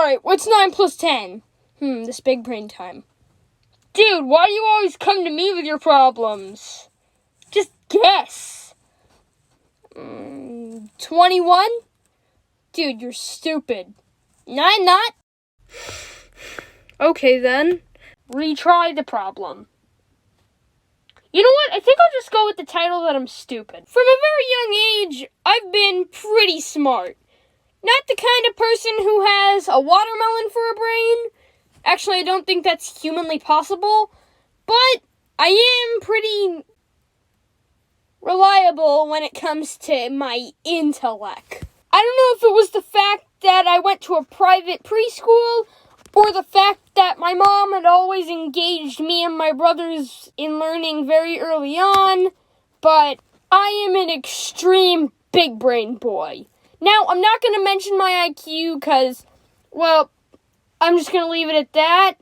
Alright, what's 9 plus 10? This big brain time. Dude, why do you always come to me with your problems? Just guess. 21? Dude, you're stupid. No, I'm not. Okay, then. Retry the problem. You know what? I think I'll just go with the title that I'm stupid. From a very young age, I've been pretty smart. Not the kind of person who has a watermelon for a brain. Actually, I don't think that's humanly possible. But I am pretty reliable when it comes to my intellect. I don't know if it was the fact that I went to a private preschool or the fact that my mom had always engaged me and my brothers in learning very early on, but I am an extreme big brain boy. Now, I'm not going to mention my IQ because, well, I'm just going to leave it at that.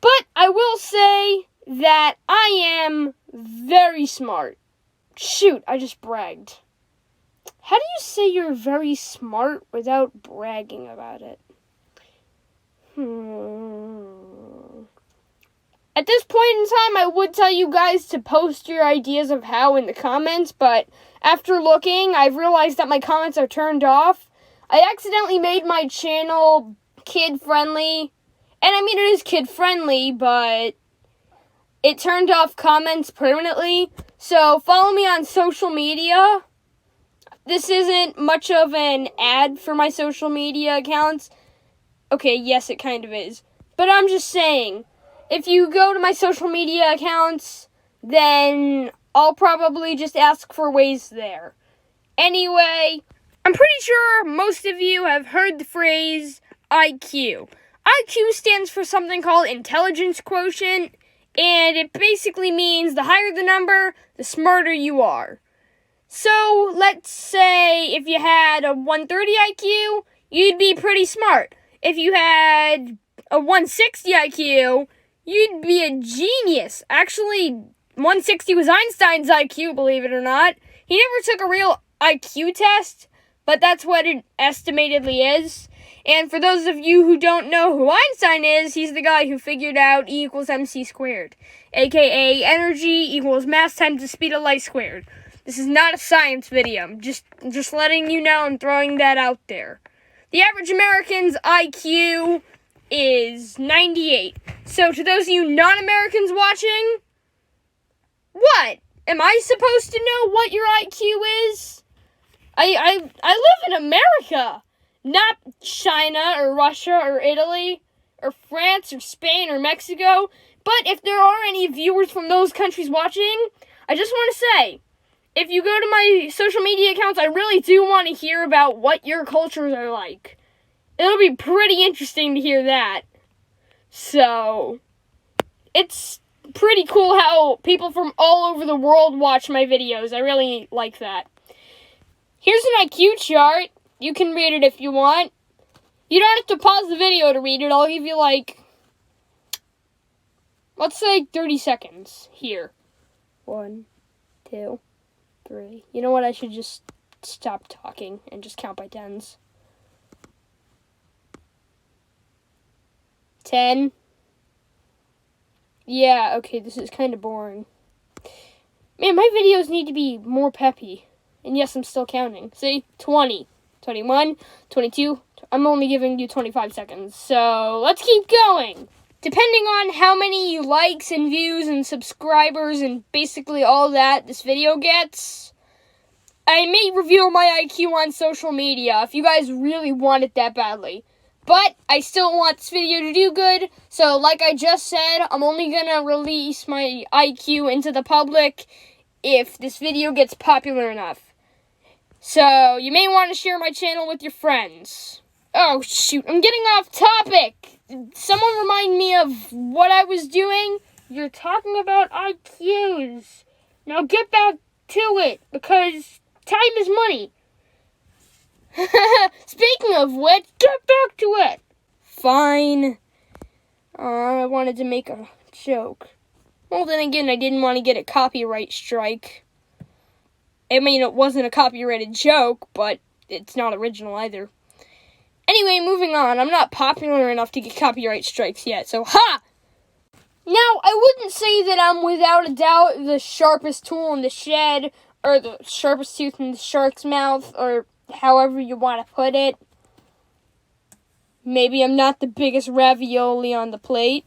But I will say that I am very smart. Shoot, I just bragged. How do you say you're very smart without bragging about it? At this point in time, I would tell you guys to post your ideas of how in the comments, but after looking, I've realized that my comments are turned off. I accidentally made my channel kid-friendly, and I mean it is kid-friendly, but it turned off comments permanently, so follow me on social media. This isn't much of an ad for my social media accounts. Okay, yes, it kind of is. But I'm just saying, if you go to my social media accounts, then I'll probably just ask for ways there. Anyway, I'm pretty sure most of you have heard the phrase IQ. IQ stands for something called intelligence quotient, and it basically means the higher the number, the smarter you are. So, let's say if you had a 130 IQ, you'd be pretty smart. If you had a 160 IQ, you'd be a genius. Actually, 160 was Einstein's IQ, believe it or not. He never took a real IQ test, but that's what it estimatedly is. And for those of you who don't know who Einstein is, he's the guy who figured out E equals mc squared, aka energy equals mass times the speed of light squared. This is not a science video. I'm just letting you know and throwing that out there. The average American's IQ is 98. So to those of you non-Americans watching, what? Am I supposed to know what your IQ is? I live in America, not China or Russia or Italy or France or Spain or Mexico. But if there are any viewers from those countries watching, I just want to say, if you go to my social media accounts, I really do want to hear about what your cultures are like. It'll be pretty interesting to hear that. So, it's pretty cool how people from all over the world watch my videos. I really like that. Here's an IQ chart. You can read it if you want. You don't have to pause the video to read it. I'll give you let's say 30 seconds here. 1, 2, 3. You know what? I should just stop talking and just count by tens. 10. Yeah, okay, this is kind of boring. Man, my videos need to be more peppy. And yes, I'm still counting. See? 20, 21, 22. I'm only giving you 25 seconds. So, let's keep going. Depending on how many likes and views and subscribers and basically all that this video gets, I may reveal my IQ on social media if you guys really want it that badly. But I still want this video to do good, so like I just said, I'm only gonna release my IQ into the public if this video gets popular enough. So, you may want to share my channel with your friends. Oh, shoot, I'm getting off topic. Someone remind me of what I was doing. You're talking about IQs. Now get back to it, because time is money. Speaking of which, get back to it. Fine. I wanted to make a joke. Well, then again, I didn't want to get a copyright strike. I mean, it wasn't a copyrighted joke, but it's not original either. Anyway, moving on. I'm not popular enough to get copyright strikes yet, so ha! Now, I wouldn't say that I'm without a doubt the sharpest tool in the shed, or the sharpest tooth in the shark's mouth, or however you want to put it. Maybe I'm not the biggest ravioli on the plate.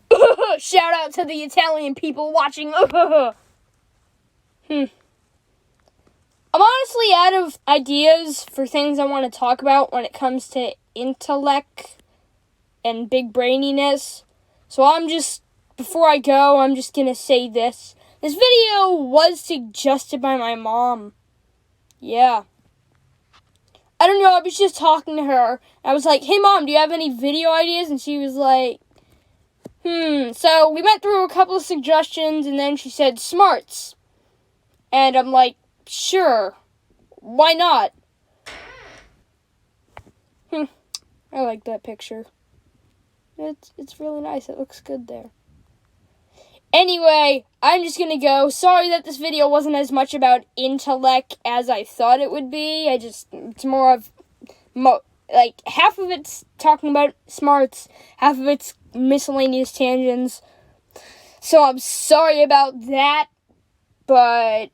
Shout out to the Italian people watching. I'm honestly out of ideas for things I want to talk about when it comes to Intelecc and big braininess. So before I go, I'm just going to say this. This video was suggested by my mom. Yeah. I don't know, I was just talking to her. I was like, hey Mom, do you have any video ideas? And she was like, So we went through a couple of suggestions, and then she said smarts. And I'm like, sure. Why not? I like that picture. It's really nice. It looks good there. Anyway, I'm just gonna go. Sorry that this video wasn't as much about Intelecc as I thought it would be. It's more of, half of it's talking about smarts, half of it's miscellaneous tangents. So I'm sorry about that, but,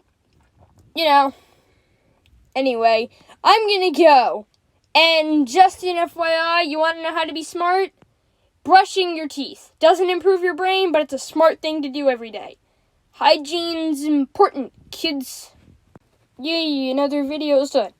anyway, I'm gonna go. And just an FYI, you wanna know how to be smart? Brushing your teeth. Doesn't improve your brain, but it's a smart thing to do every day. Hygiene's important, kids. Yay, another video's done.